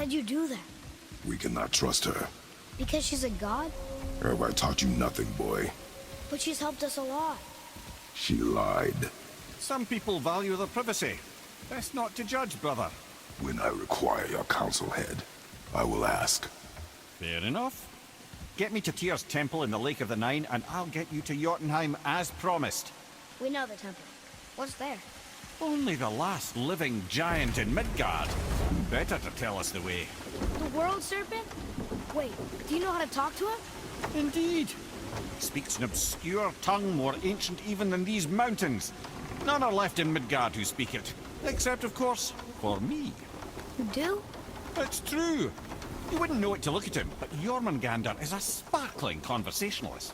did you do that? We cannot trust her. Because she's a god? Have I taught you nothing, boy? But she's helped us a lot. She lied. Some people value their privacy. Best not to judge, brother. When I require your council head, I will ask. Fair enough. Get me to Tyr's temple in the Lake of the Nine, and I'll get you to Jotunheim as promised. We know the temple. What's there? Only the last living giant in Midgard. Who better to tell us the way? The world serpent? Wait, do you know how to talk to him? Indeed. Speaks an obscure tongue more ancient even than these mountains. None are left in Midgard who speak it. Except, of course, for me. You do? It's true. You wouldn't know it to look at him, but Jormungandr is a sparkling conversationalist.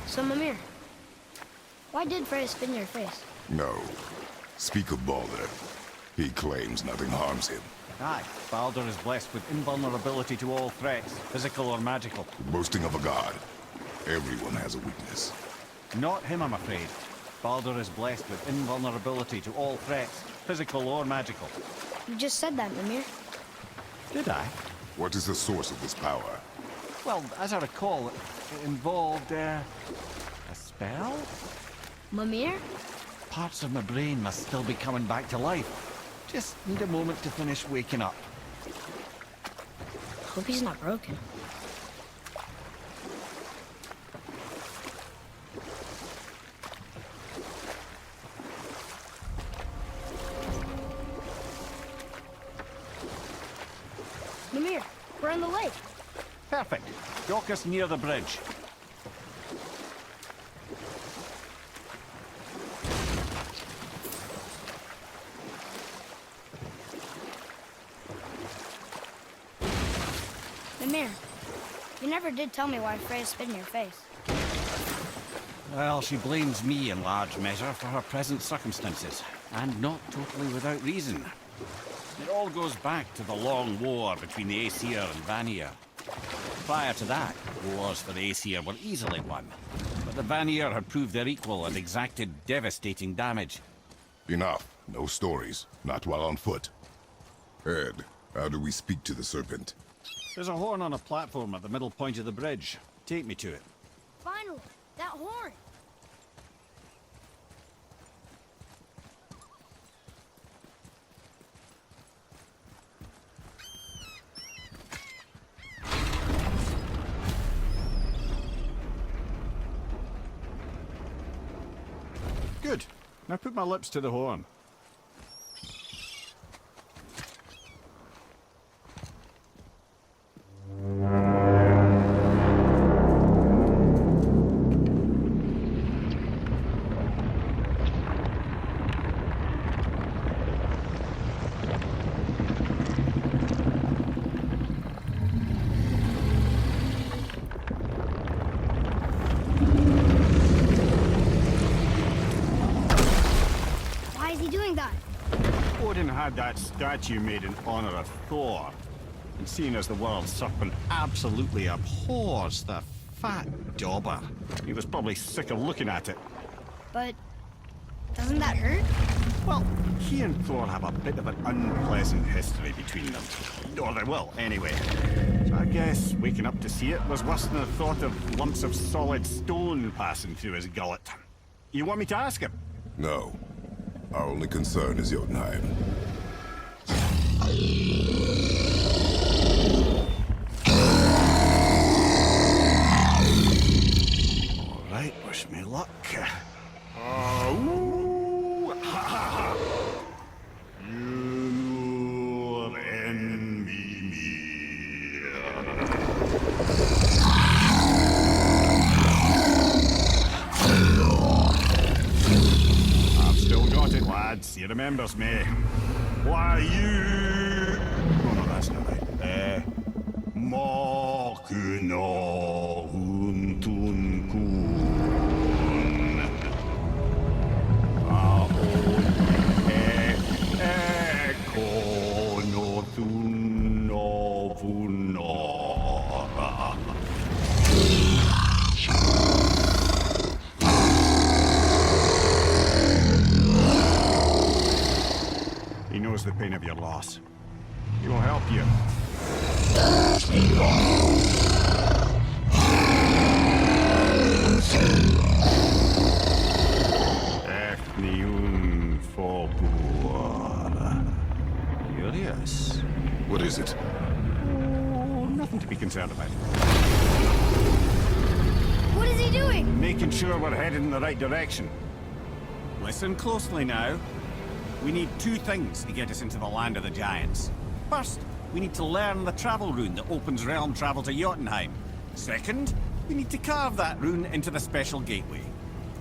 So, Mimir, why did Freya spin your face? No. Speak of Baldur. He claims nothing harms him. Aye, Baldur is blessed with invulnerability to all threats, physical or magical. Boasting of a god. Everyone has a weakness. Not him, I'm afraid. Baldur is blessed with invulnerability to all threats, physical or magical. You just said that, Mimir. Did I? What is the source of this power? Well, as I recall, it involved, a spell? Mimir? Parts of my brain must still be coming back to life. Just need a moment to finish waking up. Hope he's not broken. Mimir, we're in the lake. Perfect. Dock us near the bridge. Mimir, you never did tell me why Freya spit in your face. Well, she blames me in large measure for her present circumstances, and not totally without reason. It all goes back to the long war between the Aesir and Vanir. Prior to that, wars for the Aesir were easily won, but the Vanir had proved their equal and exacted devastating damage. Enough. No stories. Not while on foot. Ed, how do we speak to the serpent? There's a horn on a platform at the middle point of the bridge. Take me to it. Finally, that horn. Good. Now put my lips to the horn. Why is he doing that? Odin had that statue made in honor of Thor. And seeing as the world serpent absolutely abhors the fat dauber, he was probably sick of looking at it. But doesn't that hurt? Well, he and Thor have a bit of an unpleasant history between them. Or they will, anyway. So I guess waking up to see it was worse than the thought of lumps of solid stone passing through his gullet. You want me to ask him? No. Our only concern is Jotunheim. All right, wish me luck. Ooh, ha, ha, ha. You're in me. I've still got it, lads. He remembers me. Why, you... Oh, no, that's not right. Kuno huntun kun. Ahon kono tunno vunora. He knows the pain of your loss. He will help you. Ethnium Fobur. Curious. What is it? Oh, nothing to be concerned about. What is he doing? Making sure we're headed in the right direction. Listen closely now. We need two things to get us into the land of the giants. First, we need to learn the travel rune that opens realm travel to Jotunheim. Second, we need to carve that rune into the special gateway.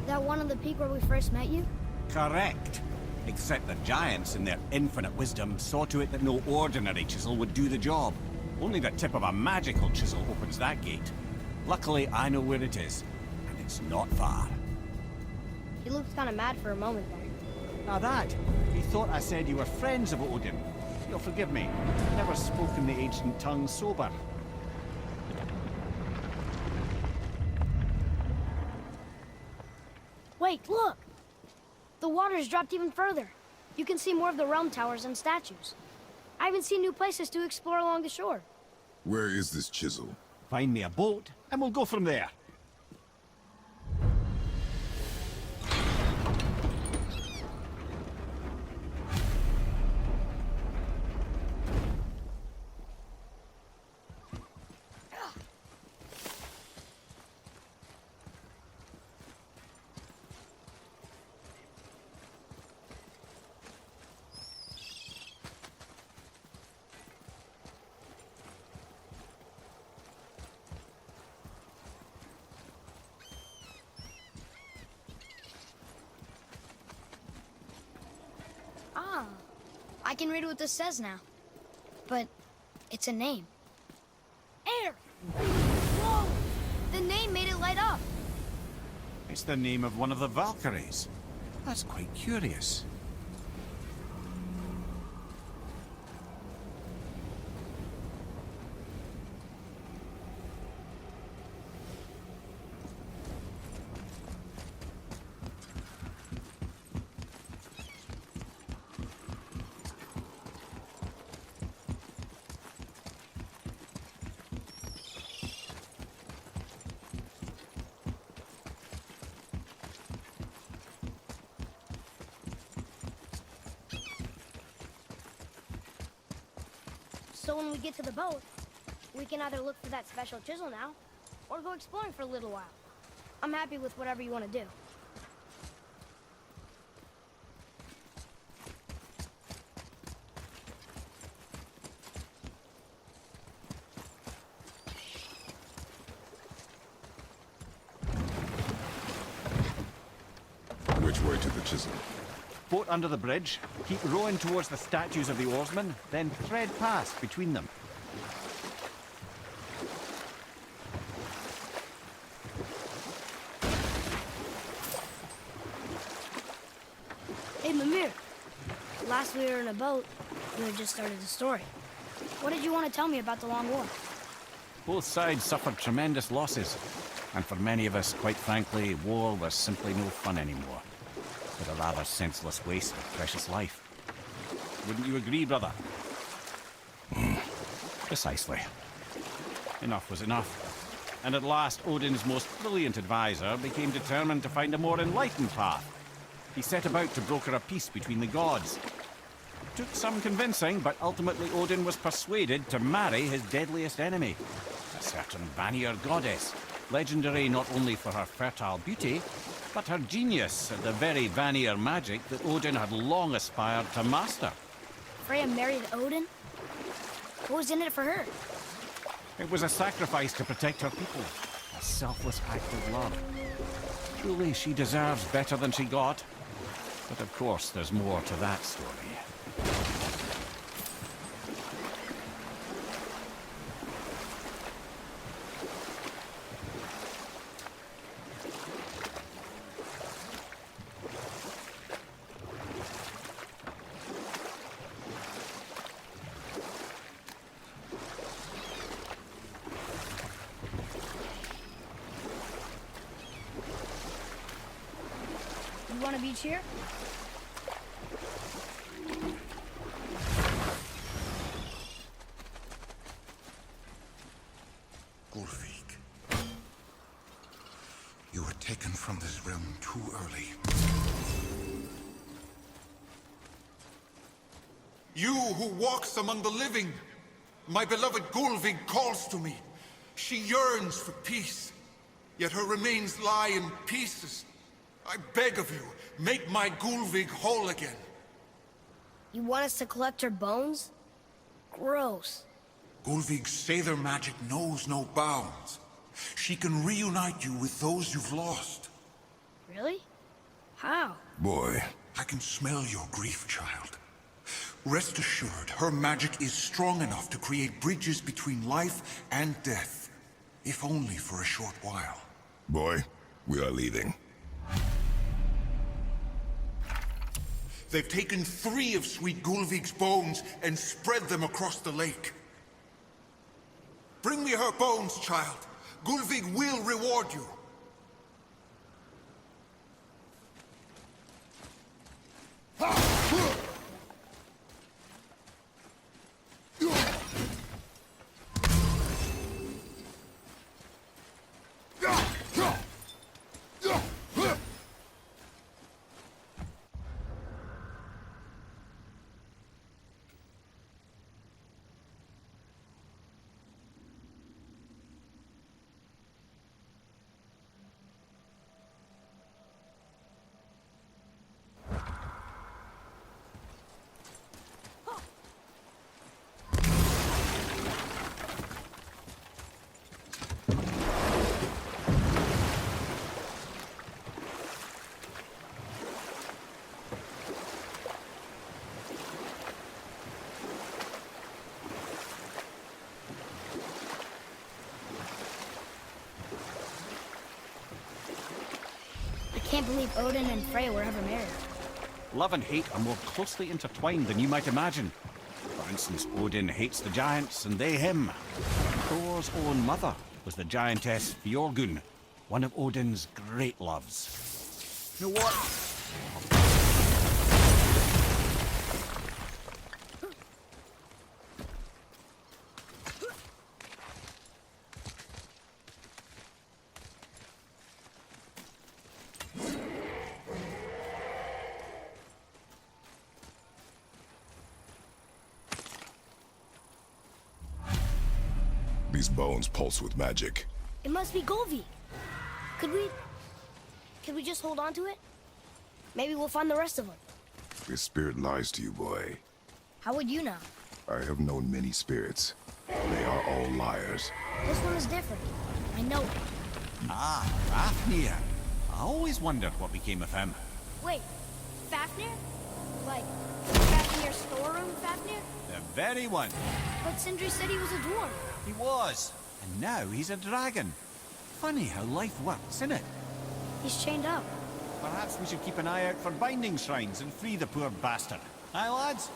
That one on the peak where we first met you? Correct. Except the giants, in their infinite wisdom, saw to it that no ordinary chisel would do the job. Only the tip of a magical chisel opens that gate. Luckily, I know where it is, and it's not far. He looked kind of mad for a moment there. Now that, he thought I said you were friends of Odin. You'll forgive me. Never spoken the ancient tongue sober. Wait, look! The water's dropped even further. You can see more of the realm towers and statues. I even see new places to explore along the shore. Where is this chisel? Find me a boat, and we'll go from there. Ah, I can read what this says now. But it's a name. Air! Whoa! The name made it light up. It's the name of one of the Valkyries. That's quite curious. So when we get to the boat, we can either look for that special chisel now, or go exploring for a little while. I'm happy with whatever you want to do. Which way to the chisel? Boat under the bridge, keep rowing towards the statues of the oarsmen, then thread past between them. Hey, Mimir. Last we were in a boat, you had just started the story. What did you want to tell me about the Long War? Both sides suffered tremendous losses, and for many of us, quite frankly, war was simply no fun anymore. But a rather senseless waste of precious life. Wouldn't you agree, brother? Precisely. Enough was enough. And at last, Odin's most brilliant advisor became determined to find a more enlightened path. He set about to broker a peace between the gods. It took some convincing, but ultimately Odin was persuaded to marry his deadliest enemy, a certain Vanir goddess, legendary not only for her fertile beauty, but her genius at the very Vanir magic that Odin had long aspired to master. Freya married Odin? What was in it for her? It was a sacrifice to protect her people, a selfless act of love. Truly, she deserves better than she got. But of course, there's more to that story. want a beach here? Gulvik. You were taken from this realm too early. You who walks among the living, my beloved Gulvig calls to me. She yearns for peace, yet her remains lie in pieces. I beg of you, make my Gulvig whole again. You want us to collect her bones? Gross. Gulvig's Sather magic knows no bounds. She can reunite you with those you've lost. Really? How? Boy. I can smell your grief, child. Rest assured, her magic is strong enough to create bridges between life and death, if only for a short while. Boy, we are leaving. They've taken 3 of Sweet Gulvig's bones and spread them across the lake. Bring me her bones, child. Gulvig will reward you. I can't believe Odin and Freya were ever married. Love and hate are more closely intertwined than you might imagine. For instance, Odin hates the giants and they him. Thor's own mother was the giantess Fjorgun, one of Odin's great loves. You know what? These bones pulse with magic. It must be Golvi. Could we just hold on to it? Maybe we'll find the rest of them. This spirit lies to you, boy. How would you know? I have known many spirits. They are all liars. This one is different. I know it. Ah, Fafnir. I always wondered what became of him. Wait, Fafnir? Like, Fafnir's storeroom Fafnir? The very one. But Sindri said he was a dwarf. He was. And now he's a dragon. Funny how life works, isn't it? He's chained up. Perhaps we should keep an eye out for binding shrines and free the poor bastard. Aye, lads?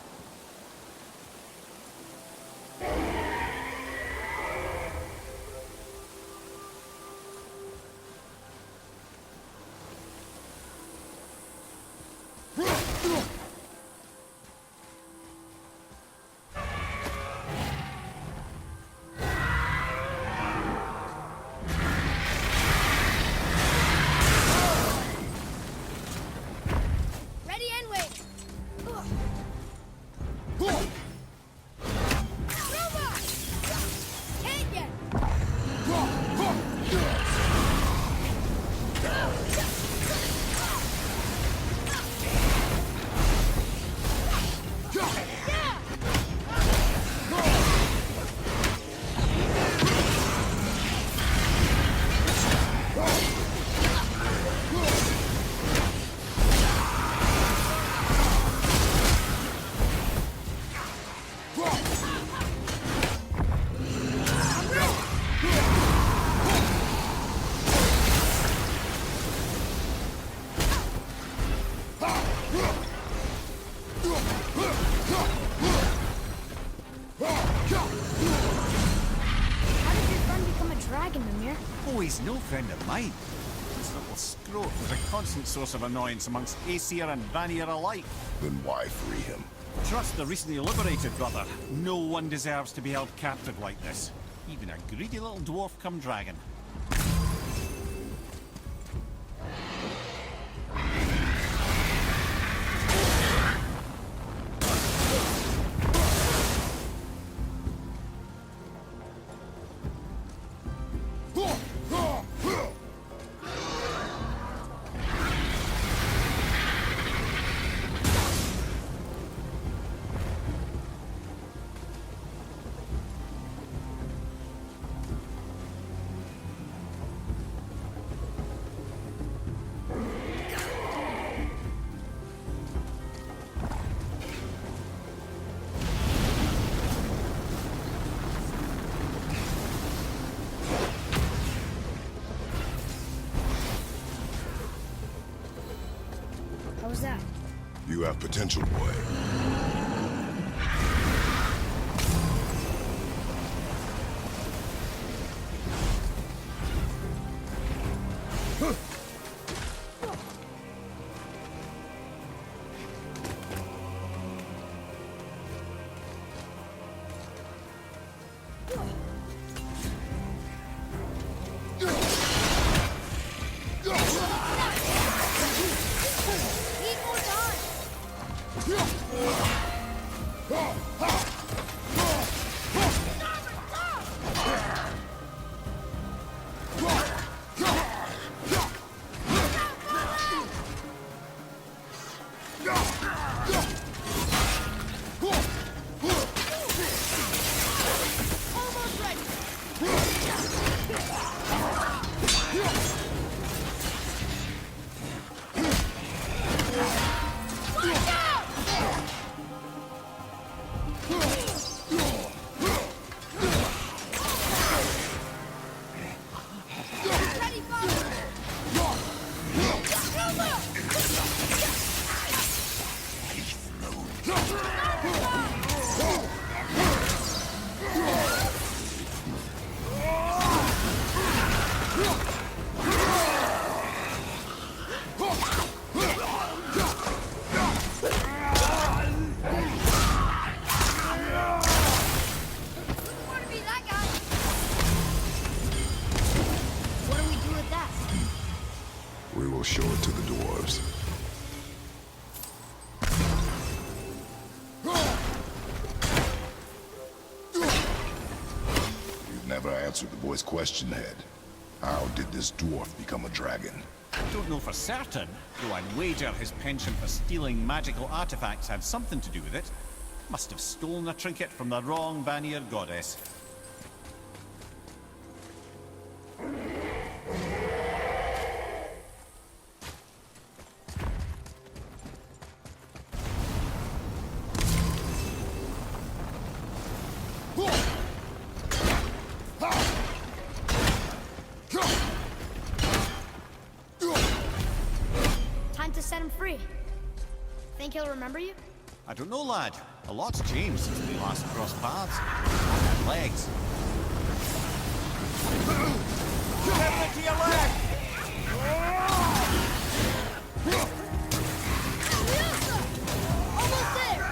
Ready and wait. Oh, he's no friend of mine. This little scrote was a constant source of annoyance amongst Aesir and Vanir alike. Then why free him? Trust the recently liberated, brother. No one deserves to be held captive like this. Even a greedy little dwarf come dragon. How was that? You have potential, boy. Need more time! Almost ready! Watch out! Ready, father! Wouldn't want to be that guy. What do we do with that? We will show it to the dwarves. You've never answered the boy's question, Head. How did this dwarf become a dragon? I don't know for certain, though I'd wager his penchant for stealing magical artifacts had something to do with it. Must have stolen a trinket from the wrong Vanir goddess. Time to set him free. Think he'll remember you? I don't know, lad. A lot's changed since we last crossed paths. I had legs. Get it to your leg! Almost there!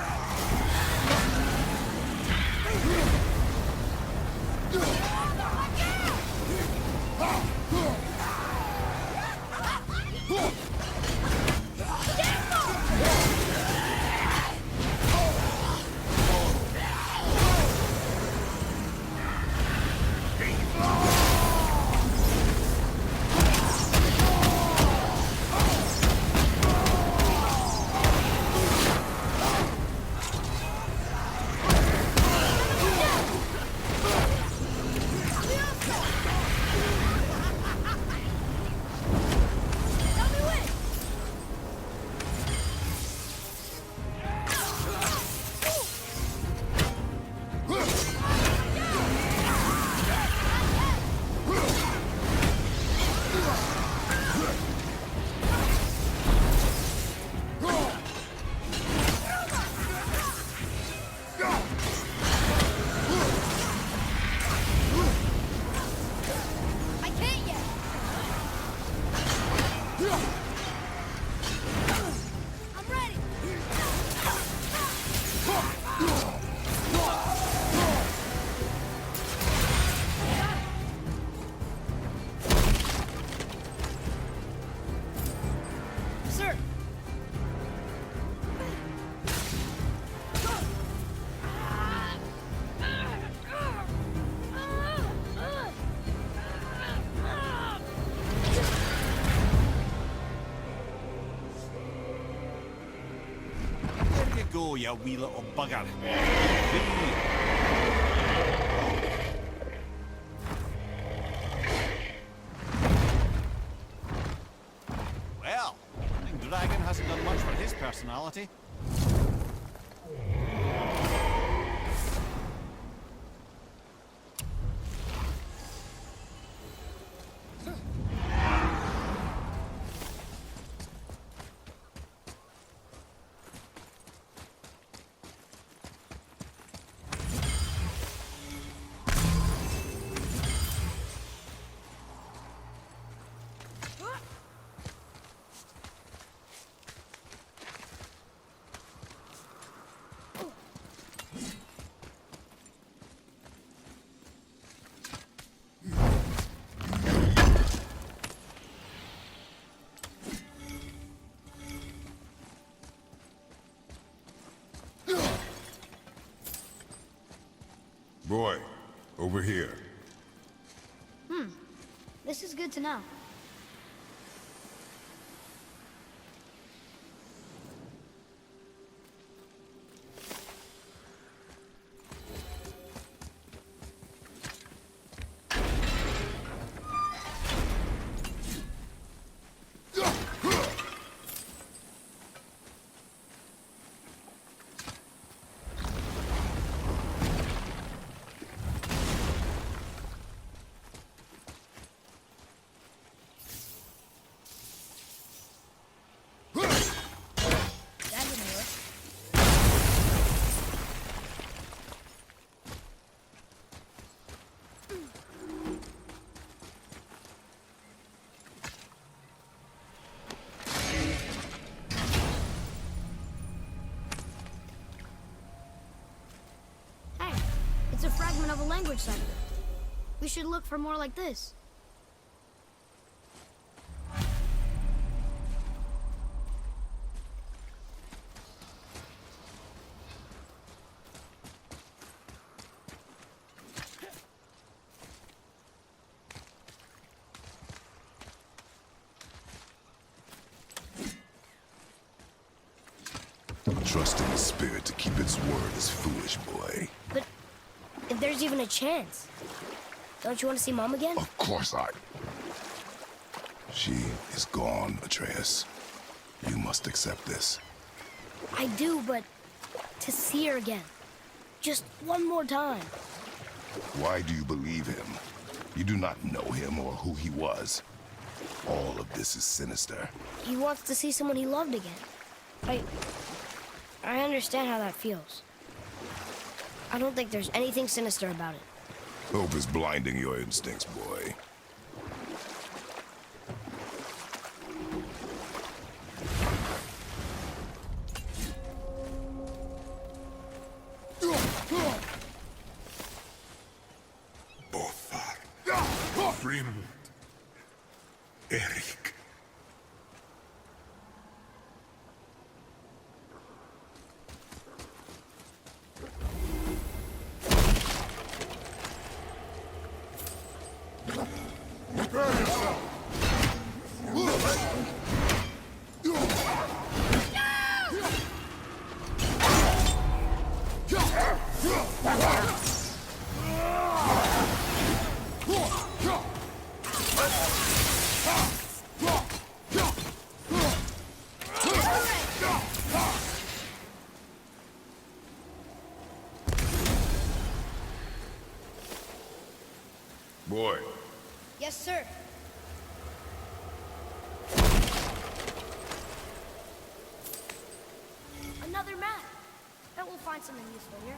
go, you wee little bugger. Well, I think Dragon hasn't done much for his personality. Boy, over here. This is good to know. That didn't work. Hey, it's a fragment of a language cipher. We should look for more like this. Trusting the spirit to keep its word is foolish, boy. But if there's even a chance, don't you want to see Mom again? Of course I... She is gone, Atreus. You must accept this. I do, but to see her again. Just one more time. Why do you believe him? You do not know him or who he was. All of this is sinister. He wants to see someone he loved again. I understand how that feels. I don't think there's anything sinister about it. Hope is blinding your instincts, boy. Bothar. Friend. Eric. Boy, Yes, sir. Another map. Bet we'll find something useful here.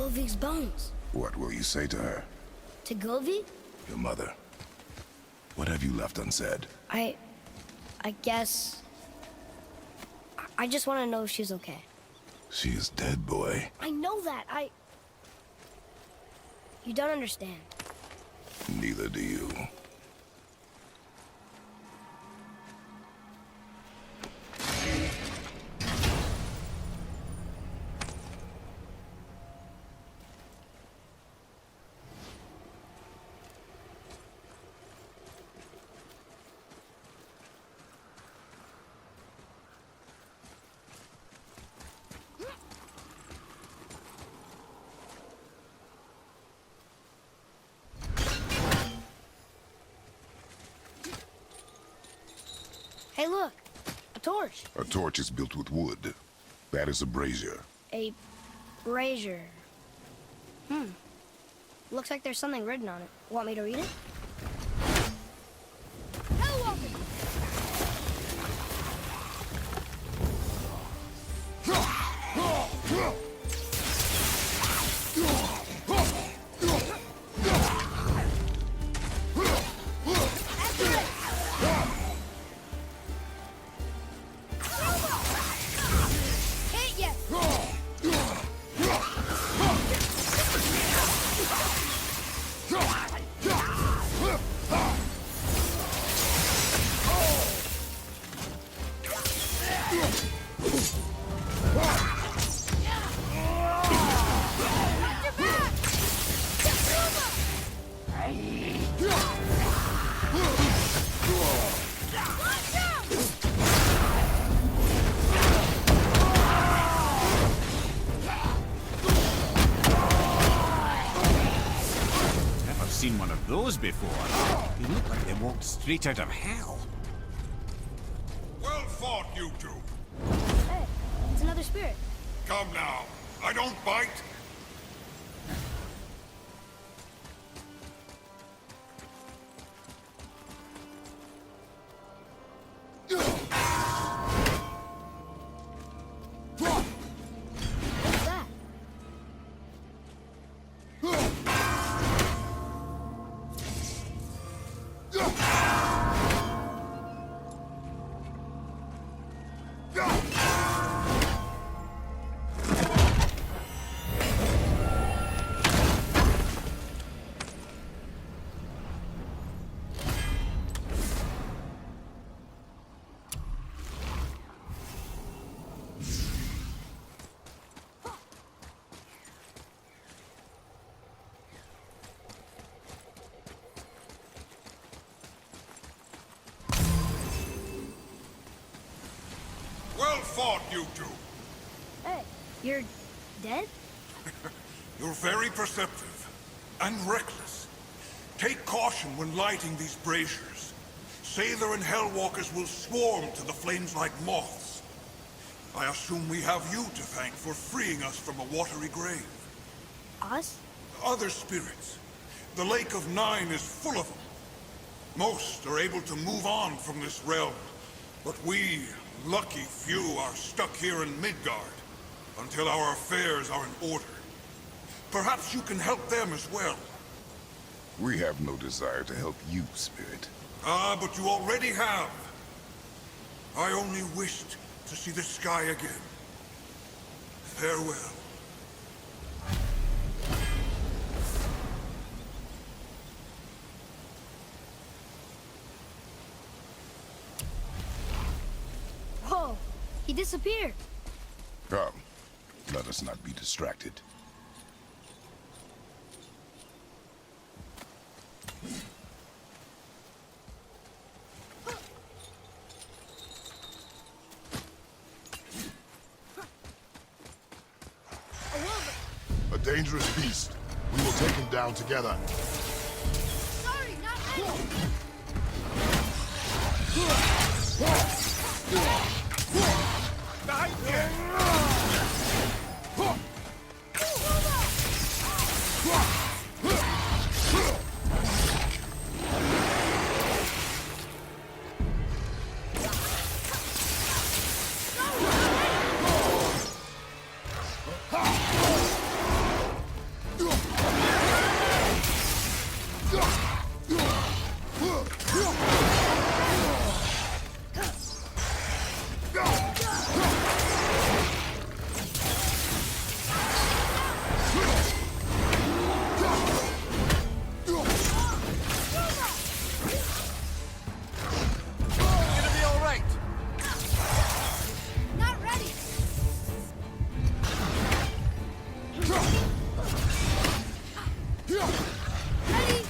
Golvik's bones. What will you say to her? To Golvik? Your mother. What have you left unsaid? I guess... I just want to know if she's okay. She is dead, boy. I know that. You don't understand. Neither do you. Hey, look. A torch. A torch is built with wood. That is a brazier. A brazier. Looks like there's something written on it. Want me to read it? Seen one of those before. They look like they walked straight out of hell. Well fought, you two. Hey, it's another spirit. Come now. I don't bite. What's that? Well fought, you two. Hey, you're dead? You're very perceptive and reckless. Take caution when lighting these braziers. Sailor and Hellwalkers will swarm to the flames like moths. I assume we have you to thank for freeing us from a watery grave. Us? Other spirits. The Lake of Nine is full of them. Most are able to move on from this realm, but we, lucky few, are stuck here in Midgard until our affairs are in order. Perhaps you can help them as well. We have no desire to help you, Spirit. Ah, but you already have. I only wished to see the sky again. Farewell. Whoa, he disappeared. Come, let us not be distracted. A dangerous beast. We will take him down together. Sorry, not ready. Gonna be all right. Not ready. Ready.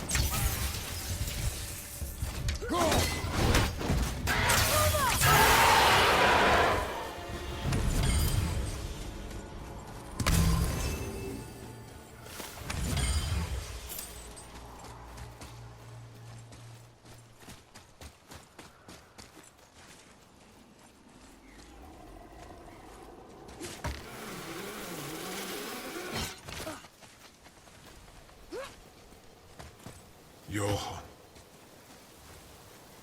Johan.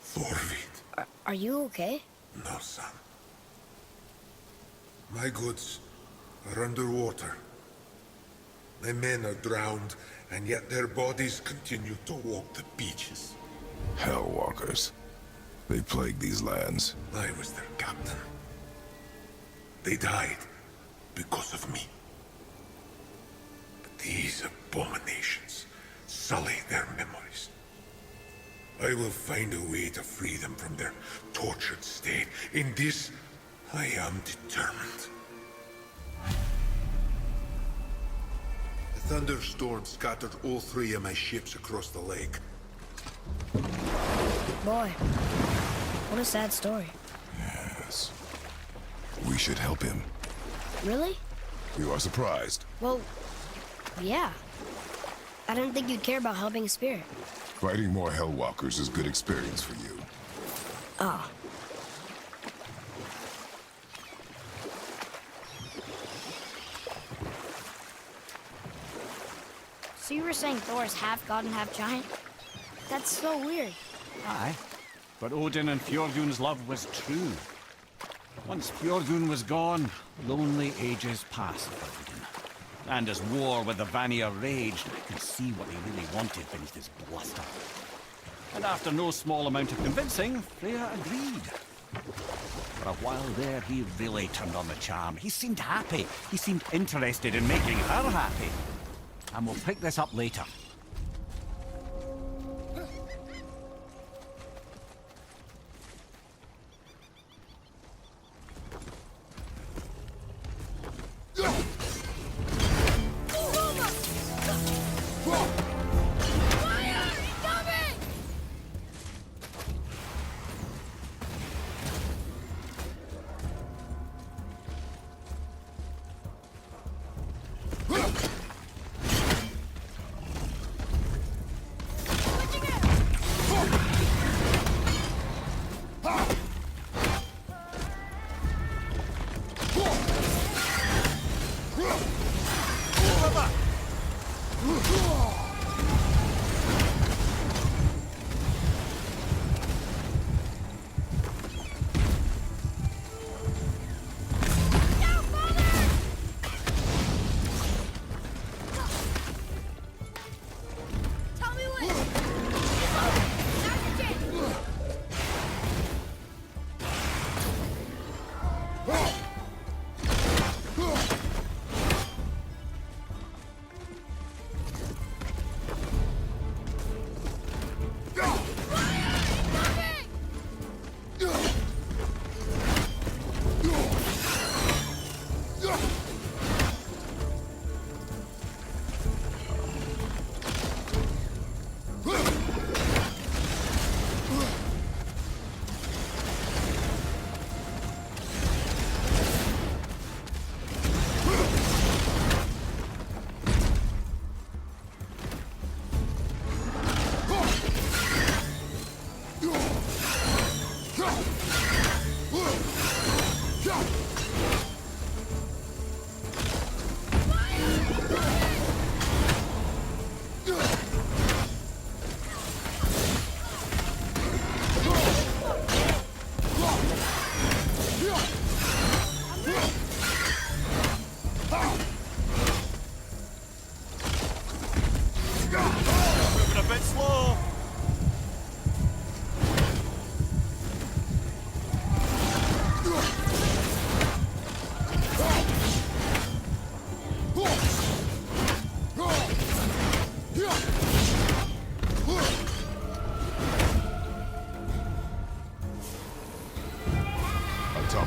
Thorvid. Are you okay? No, son. My goods are underwater. My men are drowned, and yet their bodies continue to walk the beaches. Hellwalkers. They plague these lands. I was their captain. They died because of me. But these abominations sully their memories. I will find a way to free them from their tortured state. In this, I am determined. A thunderstorm scattered all 3 of my ships across the lake. Boy, what a sad story. Yes. We should help him. Really? You are surprised. Well, yeah. I didn't think you'd care about helping a spirit. Fighting more Hellwalkers is good experience for you. Oh. So you were saying Thor is half god and half giant? That's so weird. Aye, but Odin and Fjordun's love was true. Once Fjordun was gone, lonely ages passed for Odin. And as war with the Vanir raged, I could see what he really wanted beneath his bluster. And after no small amount of convincing, Freya agreed. For a while there, he really turned on the charm. He seemed happy. He seemed interested in making her happy. And we'll pick this up later.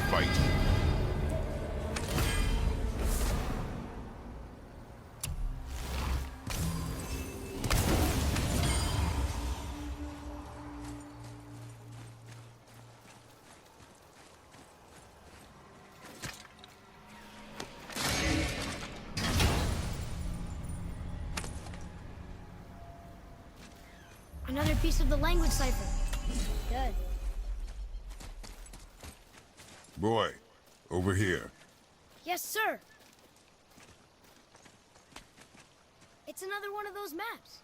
fight. Another piece of the language cipher. Good. Boy, over here. Yes, sir. It's another one of those maps.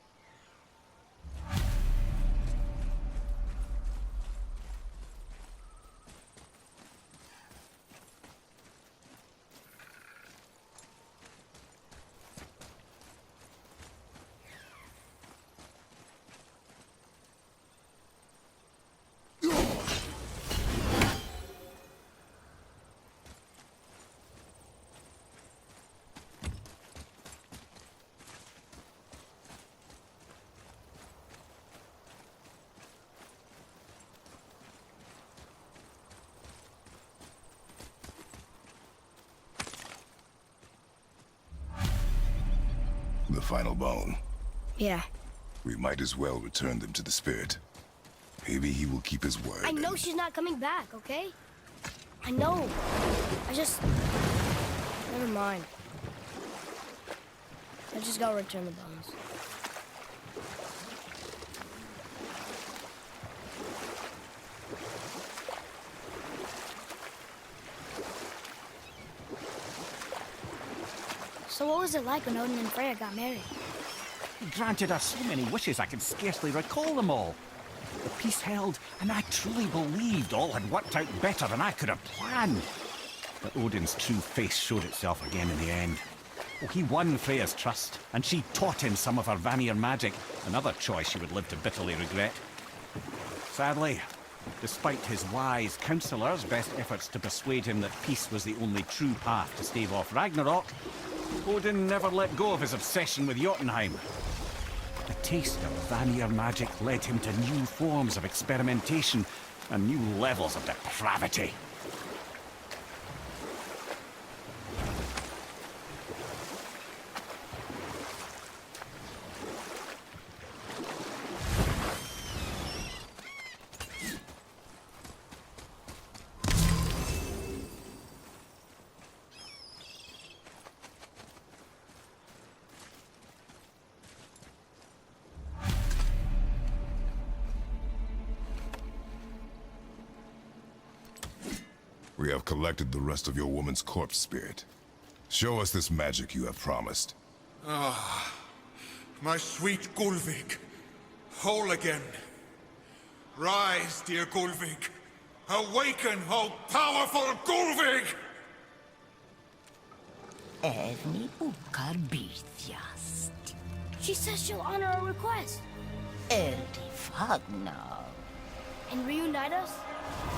The final bone. Yeah. We might as well return them to the spirit. Maybe he will keep his word. I know and- she's not coming back, okay? I know. I just... Never mind. I just gotta return the bones. So what was it like when Odin and Freya got married? He granted us so many wishes I can scarcely recall them all. The peace held, and I truly believed all had worked out better than I could have planned. But Odin's true face showed itself again in the end. Oh, he won Freya's trust, and she taught him some of her Vanir magic, another choice she would live to bitterly regret. Sadly, despite his wise counselors' best efforts to persuade him that peace was the only true path to stave off Ragnarok, Odin never let go of his obsession with Jotunheim. The taste of Vanir magic led him to new forms of experimentation and new levels of depravity. We have collected the rest of your woman's corpse spirit. Show us this magic you have promised. My sweet Gulvig, whole again. Rise, dear Gulvig. Awaken, oh powerful Gulvig! Erni bukar bytjast. She says she'll honor our request Erdi fagnar. and reunite us?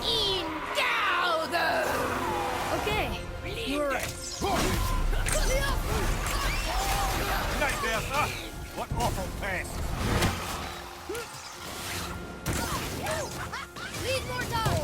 In dauder! Okay, you're right. Right there, sir! What awful pest! Lead more down!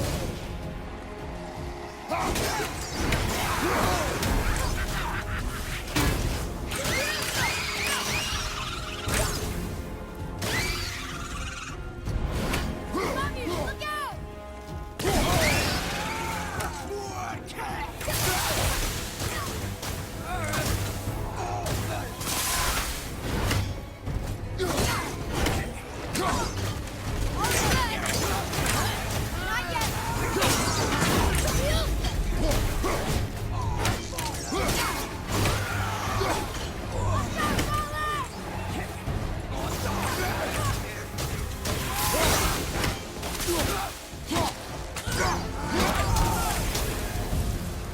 Look out!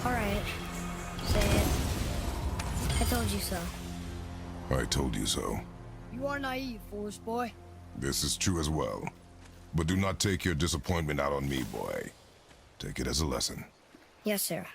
Alright. Say it. I told you so. I told you so. You are naive, foolish boy. This is true as well. But do not take your disappointment out on me, boy. Take it as a lesson. Yes, sir.